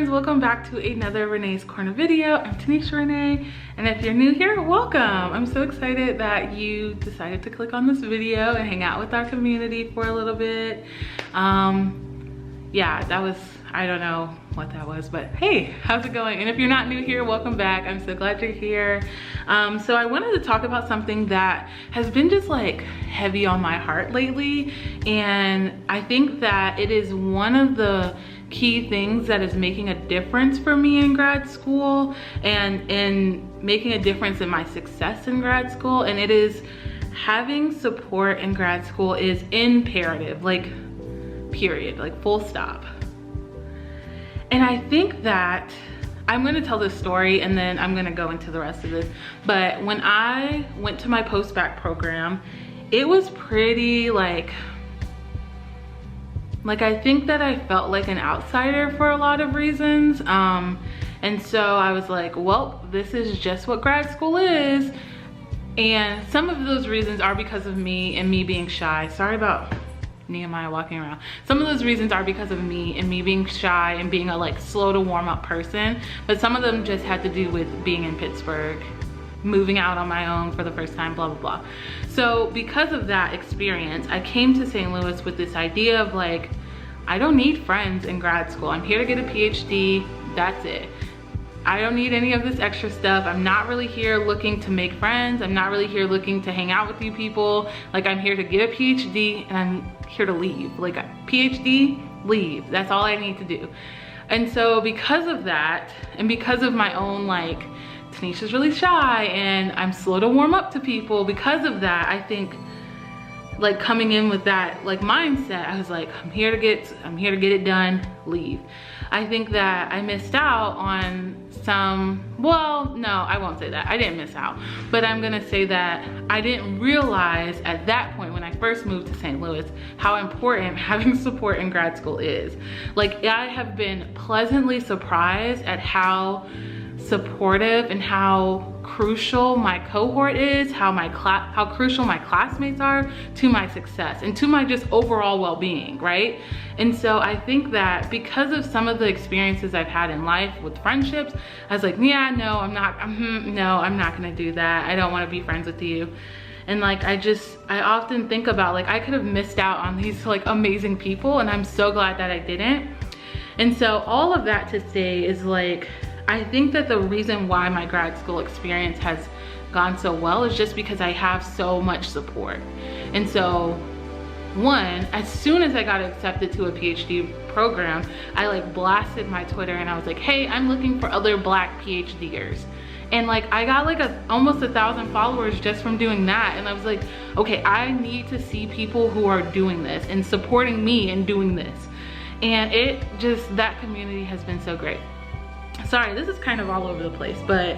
friends, welcome back to another Renae's Corner video. I'm Tanisha Renae, and if you're new here, welcome. I'm so excited that you decided to click on this video and hang out with our community for a little bit. Yeah, that was, I don't know what that was, but hey, how's it going? And if you're not new here, welcome back. I'm so glad you're here. So I wanted to talk about something that has been just like heavy on my heart lately, and I think that it is one of the key things that is making a difference for me in grad school and in making a difference in my success in grad school. And it is having support in grad school is imperative, like period, like full stop. And I think that I'm gonna tell this story and then I'm gonna go into the rest of this. But when I went to my post-bac program, it was pretty like I think that I felt like an outsider for a lot of reasons. And so I was like, well, this is just what grad school is. And some of those reasons are because of me and me being shy. Sorry about Nehemiah walking around. Some of those reasons are because of me and me being shy and being a like slow to warm up person. But some of them just had to do with being in Pittsburgh, moving out on my own for the first time, blah, blah, blah. So because of that experience, I came to St. Louis with this idea of like, I don't need friends in grad school. I'm here to get a PhD, that's it. I don't need any of this extra stuff. I'm not really here looking to make friends. I'm not really here looking to hang out with you people. Like, I'm here to get a PhD and I'm here to leave. Like, a PhD, leave. That's all I need to do. And so because of that, and because of my own like, Tanisha's really shy and I'm slow to warm up to people, because of that, I think like coming in with that like mindset, I was like, I'm here to get it done, leave. I think that I missed out on some, well, no, I won't say that. I didn't miss out, but I'm gonna say that I didn't realize at that point when I first moved to St. Louis how important having support in grad school is. Like, I have been pleasantly surprised at how supportive and how crucial my cohort is, how crucial my classmates are to my success and to my just overall well-being, right? And so I think that because of some of the experiences I've had in life with friendships, I was like, yeah, no, I'm not gonna do that. I don't wanna be friends with you. And like, I often think about like, I could have missed out on these like amazing people, and I'm so glad that I didn't. And so all of that to say is like, I think that the reason why my grad school experience has gone so well is just because I have so much support. And so one, as soon as I got accepted to a PhD program, I like blasted my Twitter and I was like, hey, I'm looking for other Black PhDers. And like, I got like almost 1,000 followers just from doing that. And I was like, okay, I need to see people who are doing this and supporting me in doing this. And that community has been so great. Sorry, this is kind of all over the place, but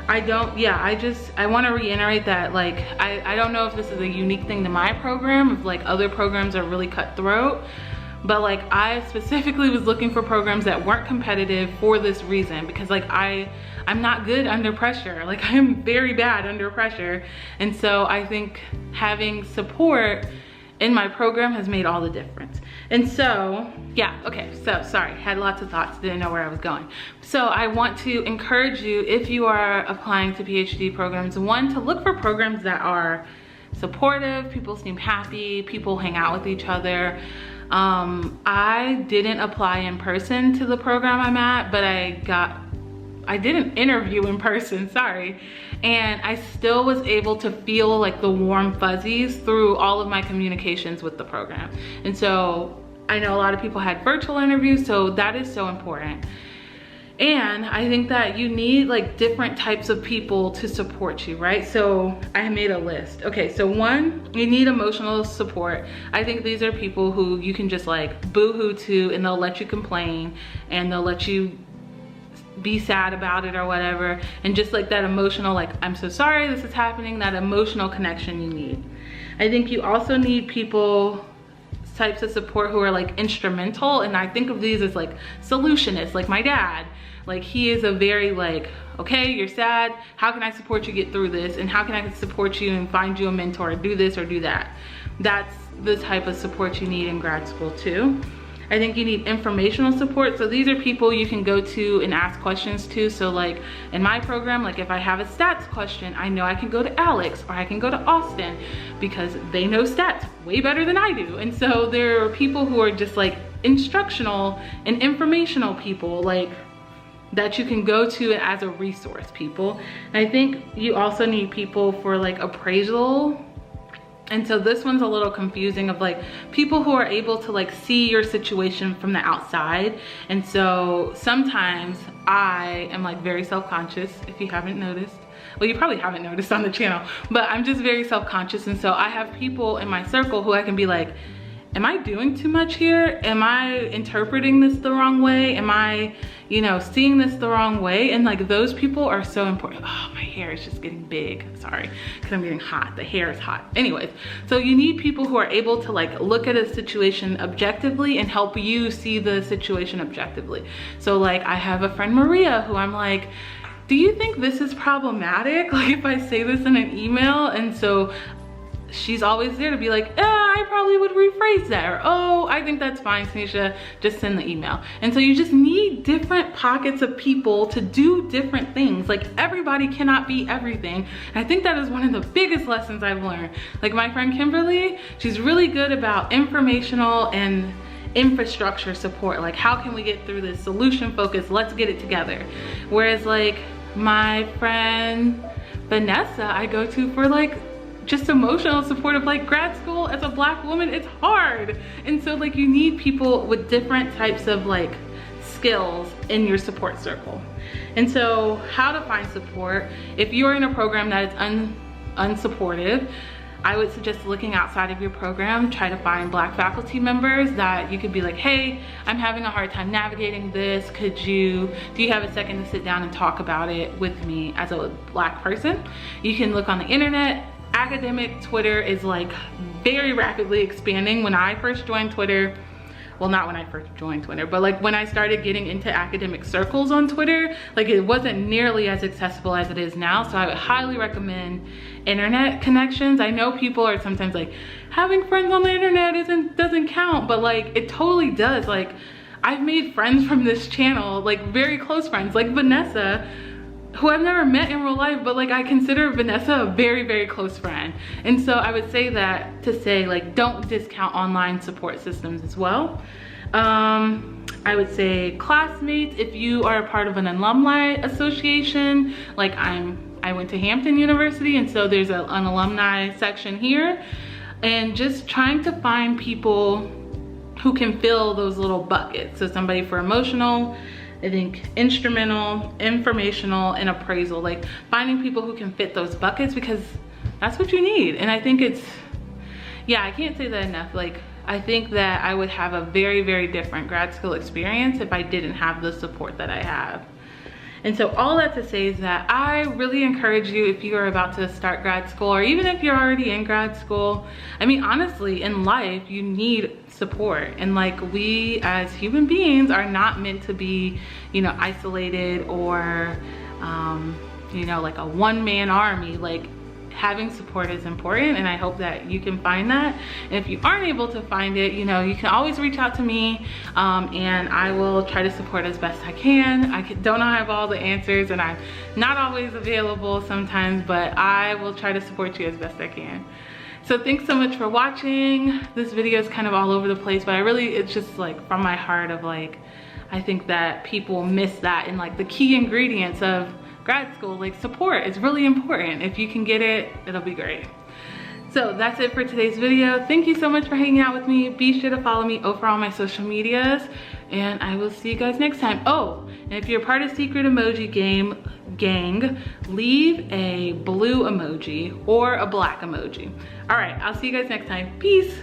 I want to reiterate that like, I don't know if this is a unique thing to my program, if like other programs are really cutthroat, but like I specifically was looking for programs that weren't competitive for this reason, because like I'm not good under pressure. Like, I'm very bad under pressure. And so I think having support in my program has made all the difference. And so, yeah, okay, so sorry, had lots of thoughts, didn't know where I was going. So I want to encourage you, if you are applying to PhD programs, one, to look for programs that are supportive, people seem happy, people hang out with each other. I didn't apply in person to the program I'm at, but I did an interview in person, sorry. And I still was able to feel like the warm fuzzies through all of my communications with the program. And so I know a lot of people had virtual interviews, so that is so important. And I think that you need like different types of people to support you, right? So I made a list. Okay, so one, you need emotional support. I think these are people who you can just like boo-hoo to, and they'll let you complain and they'll let you be sad about it or whatever, and just like that emotional, like, I'm so sorry this is happening, that emotional connection you need. I think you also need types of support who are like instrumental, and I think of these as like solutionists, like my dad. Like, he is a very like, okay, you're sad, how can I support you get through this, and how can I support you and find you a mentor, do this or do that. That's the type of support you need in grad school too. I think you need informational support. So these are people you can go to and ask questions to. So like in my program, like if I have a stats question, I know I can go to Alex or I can go to Austin because they know stats way better than I do. And so there are people who are just like instructional and informational people, like that you can go to as a resource people. And I think you also need people for like appraisal. And so this one's a little confusing, of like people who are able to like see your situation from the outside. And so sometimes I am like very self-conscious, if you haven't noticed. Well, you probably haven't noticed on the channel, but I'm just very self-conscious. And so I have people in my circle who I can be like, am I doing too much here? Am I interpreting this the wrong way? Am I, you know, seeing this the wrong way? And like those people are so important. Oh, my hair is just getting big. Sorry, because I'm getting hot. The hair is hot. Anyways, so you need people who are able to like look at a situation objectively and help you see the situation objectively. So like I have a friend, Maria, who I'm like, do you think this is problematic? Like if I say this in an email? And so she's always there to be like, I probably would rephrase that, or oh, I think that's fine, Tanisha, just send the email. And so you just need different pockets of people to do different things. Like everybody cannot be everything. And I think that is one of the biggest lessons I've learned. Like my friend Kimberly, she's really good about informational and infrastructure support. Like how can we get through this, solution focus, let's get it together. Whereas like my friend Vanessa, I go to for like just emotional support of like grad school. As a Black woman, it's hard. And so like you need people with different types of like skills in your support circle. And so how to find support, if you're in a program that is unsupportive, I would suggest looking outside of your program. Try to find Black faculty members that you could be like, hey, I'm having a hard time navigating this. Do you have a second to sit down and talk about it with me as a Black person? You can look on the internet. Academic Twitter is like very rapidly expanding. When I first joined Twitter, well, not when I first joined Twitter, but like when I started getting into academic circles on Twitter, like it wasn't nearly as accessible as it is now. So I would highly recommend internet connections. I know people are sometimes like, having friends on the internet doesn't count, but like it totally does. Like I've made friends from this channel, like very close friends, like Vanessa, who I've never met in real life, but like I consider Vanessa a very, very close friend. And so I would say that to say like, don't discount online support systems as well. I would say classmates, if you are a part of an alumni association, like I went to Hampton University, and so there's an alumni section here, and just trying to find people who can fill those little buckets. So somebody for emotional, I think instrumental, informational, and appraisal, like finding people who can fit those buckets, because that's what you need. And I think it's, yeah, I can't say that enough. Like I think that I would have a very, very different grad school experience if I didn't have the support that I have. And so all that to say is that I really encourage you, if you are about to start grad school, or even if you're already in grad school, I mean, honestly, in life, you need support. And like we as human beings are not meant to be, you know, isolated or, you know, like a one-man army. Like having support is important, and I hope that you can find that. And if you aren't able to find it, you know, you can always reach out to me, and I will try to support as best I can. Don't have all the answers, and I'm not always available sometimes, but I will try to support you as best I can. So thanks so much for watching. This video is kind of all over the place, but it's just like from my heart of like, I think that people miss that, and like the key ingredients of grad school, like support is really important. If you can get it, it'll be great. So that's it for today's video. Thank you so much for hanging out with me. Be sure to follow me over on my social medias, and I will see you guys next time. Oh, and if you're part of Secret Emoji Gang, leave a blue emoji or a black emoji. All right, I'll see you guys next time. Peace.